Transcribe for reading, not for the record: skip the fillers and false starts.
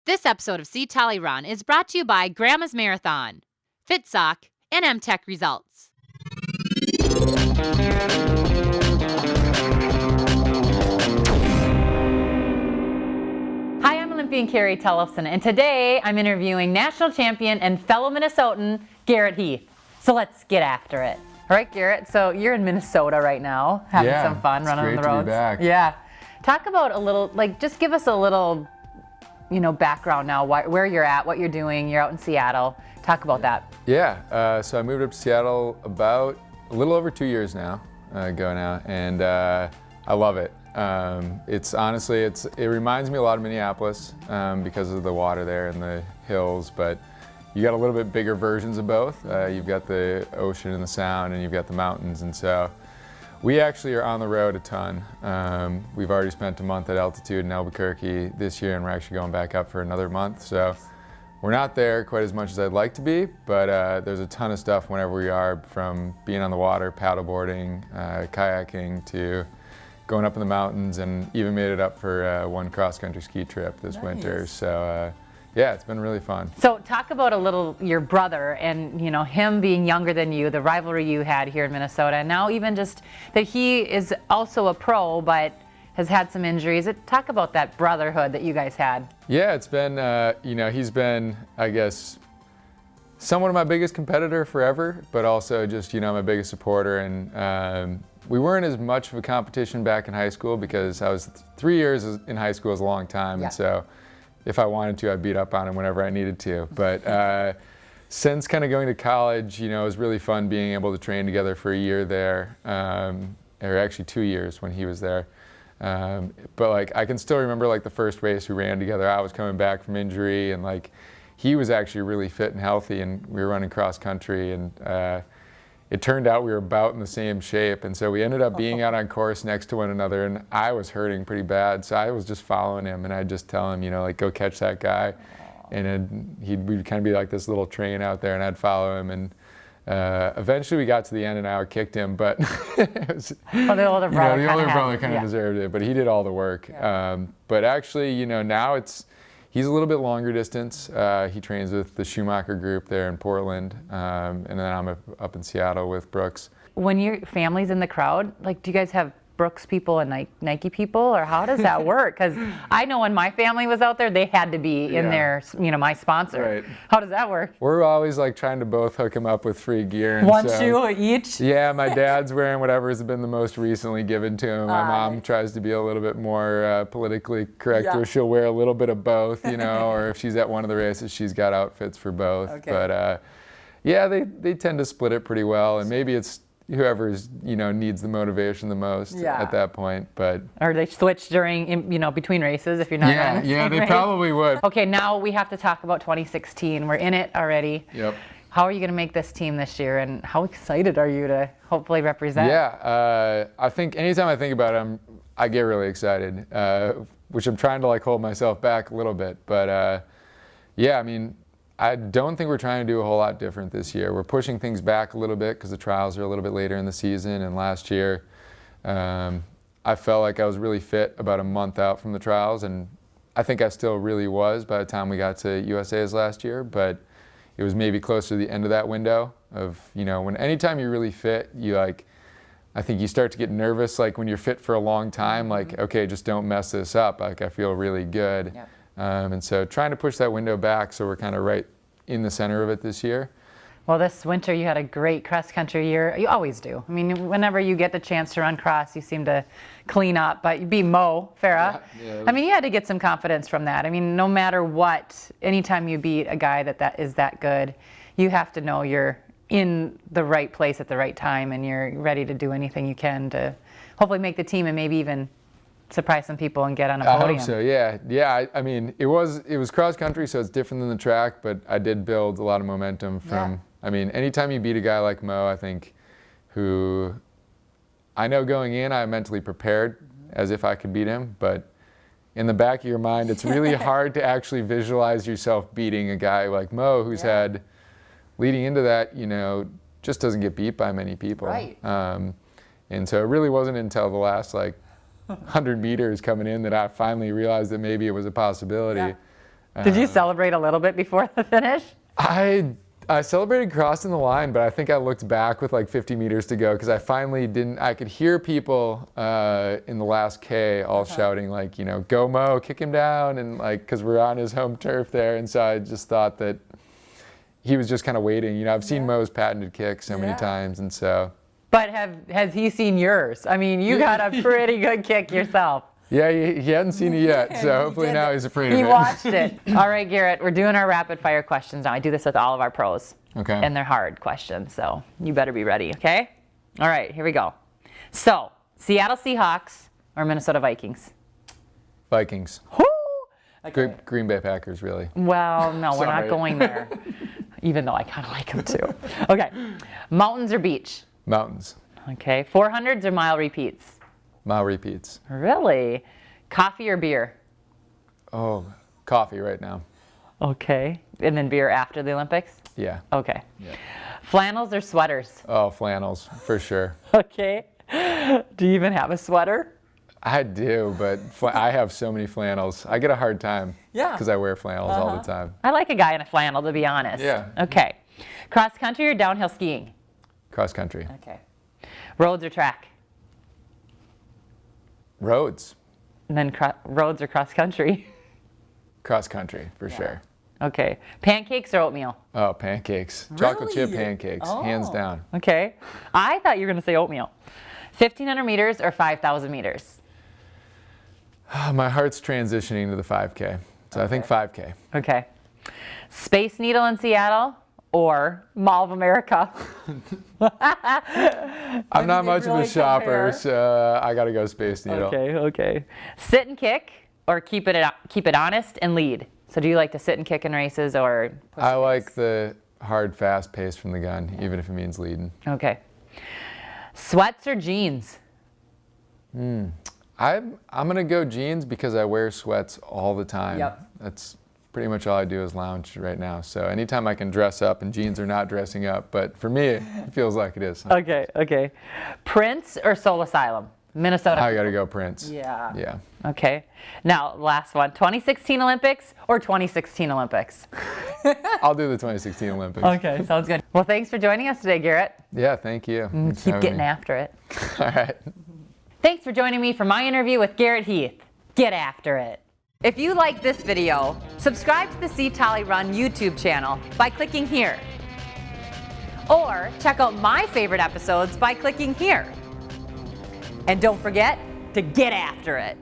This episode of See Tolle Run is brought to you by Grandma's Marathon, FitSock, and MTech Results. Hi, I'm Olympian Carrie Tellefson, and today I'm interviewing national champion and fellow Minnesotan, Garrett Heath. So let's get after it. All right, Garrett, so you're in Minnesota right now, having some fun running on the roads. It's great to be back. Yeah. Talk about a little, just give us a little background now, where you're at, what you're doing. You're out in Seattle. Talk about that. Yeah, so I moved up to Seattle about a little over 2 years now, and I love it. It reminds me a lot of Minneapolis because of the water there and the hills, but you got a little bit bigger versions of both. You've got the ocean and the sound, and you've got the mountains, and so we actually are on the road a ton. We've already spent a month at altitude in Albuquerque this year, and we're actually going back up for another month. So we're not there quite as much as I'd like to be, but there's a ton of stuff whenever we are, from being on the water, paddleboarding, kayaking, to going up in the mountains, and even made it up for one cross-country ski trip this winter. So yeah, it's been really fun. So talk about a little your brother and him being younger than you, the rivalry you had here in Minnesota, and now even just that he is also a pro but has had some injuries. Talk about that brotherhood that you guys had. Yeah, it's been, he's been, I guess, somewhat of my biggest competitor forever, but also just, my biggest supporter. And we weren't as much of a competition back in high school because I was 3 years in high school is a long time. Yeah. And so if I wanted to, I'd beat up on him whenever I needed to. But since kind of going to college, it was really fun being able to train together for a year there, or actually 2 years when he was there. But I can still remember the first race we ran together. I was coming back from injury, and he was actually really fit and healthy, and we were running cross country, and it turned out we were about in the same shape, and so we ended up being out on course next to one another, and I was hurting pretty bad, so I was just following him, and I'd just tell him, go catch that guy, and we'd kind of be like this little train out there, and I'd follow him, and eventually we got to the end, and I kicked him, but it was, the older brother kind of deserved it, but he did all the work. Yeah. But actually, now he's a little bit longer distance. He trains with the Schumacher group there in Portland, and then I'm up in Seattle with Brooks. When your family's in the crowd, do you guys have Brooks people and Nike people, or how does that work? Because I know when my family was out there, they had to be in there, my sponsor. Right. How does that work? We're always trying to both hook them up with free gear. One shoe each? Yeah, my dad's wearing whatever's been the most recently given to him. My mom tries to be a little bit more politically correct, where she'll wear a little bit of both, or if she's at one of the races, she's got outfits for both. Okay. But yeah, they tend to split it pretty well, and maybe it's whoever's needs the motivation the most at that point, but or they switch during between races if you're not running. Yeah, they probably would. Okay, now we have to talk about 2016. We're in it already. Yep. How are you going to make this team this year, and how excited are you to hopefully represent? Yeah, I think anytime I think about it, I get really excited, which I'm trying to hold myself back a little bit, but yeah, I don't think we're trying to do a whole lot different this year. We're pushing things back a little bit because the trials are a little bit later in the season. And last year, I felt like I was really fit about a month out from the trials. And I think I still really was by the time we got to USA's last year. But it was maybe closer to the end of that window of, when anytime you're really fit, I think you start to get nervous, when you're fit for a long time, okay, just don't mess this up. I feel really good. Yeah. And so trying to push that window back so we're kind of right in the center of it this year. Well, this winter you had a great cross-country year. You always do. Whenever you get the chance to run cross, you seem to clean up. But you beat Mo Farah. Yeah. You had to get some confidence from that. No matter what, anytime you beat a guy that is that good, you have to know you're in the right place at the right time, and you're ready to do anything you can to hopefully make the team and maybe even surprise some people and get on a podium. I hope so, yeah. It was cross country, so it's different than the track, but I did build a lot of momentum from, anytime you beat a guy like Mo, I think, who I know going in, I mentally prepared as if I could beat him, but in the back of your mind, it's really hard to actually visualize yourself beating a guy like Mo, who's had, leading into that, just doesn't get beat by many people. Right. And so it really wasn't until the last 100 meters coming in that I finally realized that maybe it was a possibility. Did you celebrate a little bit before the finish? I celebrated crossing the line, but I think I looked back with like 50 meters to go because I finally didn't. I could hear people in the last K all shouting like, you know, go Mo, kick him down, and like because we're on his home turf there, and so I just thought that he was just kind of waiting. You know, I've seen Mo's patented kick so many times, and so. But has he seen yours? I mean, you got a pretty good kick yourself. Yeah, he hadn't seen it yet, so hopefully now he's afraid of it. He watched it. All right, Garrett, we're doing our rapid fire questions now. I do this with all of our pros. Okay. And they're hard questions, so you better be ready, okay? All right, here we go. So, Seattle Seahawks or Minnesota Vikings? Vikings. Whoo! Okay. Green Bay Packers, really. Well, no, we're not going there, even though I kind of like them too. Okay, mountains or beach? Mountains. Okay, 400s or mile repeats? Mile repeats. Really? Coffee or beer? Oh, coffee right now. Okay. And then beer after the Olympics? Yeah. Okay. Yeah. Flannels or sweaters? Oh, flannels, for sure. Okay. Do you even have a sweater? I do, but I have so many flannels. I get a hard time. Yeah. Because I wear flannels all the time. I like a guy in a flannel, to be honest. Yeah. Okay. Cross country or downhill skiing? Cross country. Okay. Roads or track? Roads. And then roads or cross country? Cross country, for sure. Okay. Pancakes or oatmeal? Oh, pancakes. Chocolate chip Really? pancakes, hands down. Okay. I thought you were going to say oatmeal. 1,500 meters or 5,000 meters? My heart's transitioning to the 5K, so I think 5K. Okay. Space Needle in Seattle or Mall of America? I'm not much of really a shopper, compare? so I got to go Space Needle. Okay. Sit and kick or keep it honest and lead? So do you like to sit and kick in races or push I the like pace? the hard, fast pace from the gun, even if it means leading. Okay. Sweats or jeans? I'm gonna go jeans because I wear sweats all the time. Yep. That's pretty much all I do is lounge right now. So anytime I can dress up, and jeans are not dressing up, but for me, it feels like it is. Okay. Prince or Soul Asylum? Minnesota. I gotta go Prince. Yeah. Yeah. Okay. Now, last one. 2016 Olympics or 2016 Olympics? I'll do the 2016 Olympics. Okay, sounds good. Well, thanks for joining us today, Garrett. Yeah, thank you. Thanks for Keep having getting me. after it. All right. Thanks for joining me for my interview with Garrett Heath. Get after it. If you like this video, subscribe to the Tolle Run YouTube channel by clicking here. Or check out my favorite episodes by clicking here. And don't forget to get after it.